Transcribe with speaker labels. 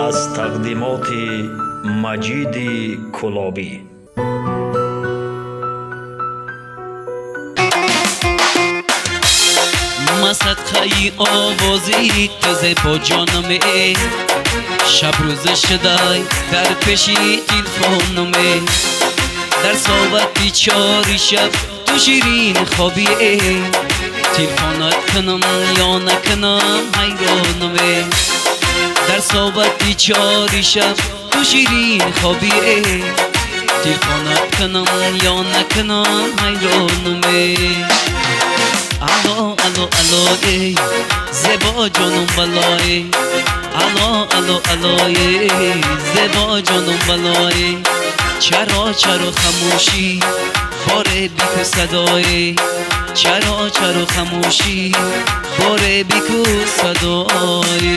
Speaker 1: از تقدیمات مجید کلابی.
Speaker 2: صدقه آوازی تزه با جانمه شب روز شدای در پیشی تلفنمه در صحبتی چاری شب تو شیرین خوابیه تلفنات کنم یا نکنم حیرانمه در صحبتی چاری شب تو شیرین خوابیه تلفنات کنم یا نکنم حیرانمه الو الو الو ای زبا جانم بلای الو الو الو ای زبا جانم بلای چرا خموشی باره بیکو صدای چرا خموشی باره بیکو صدای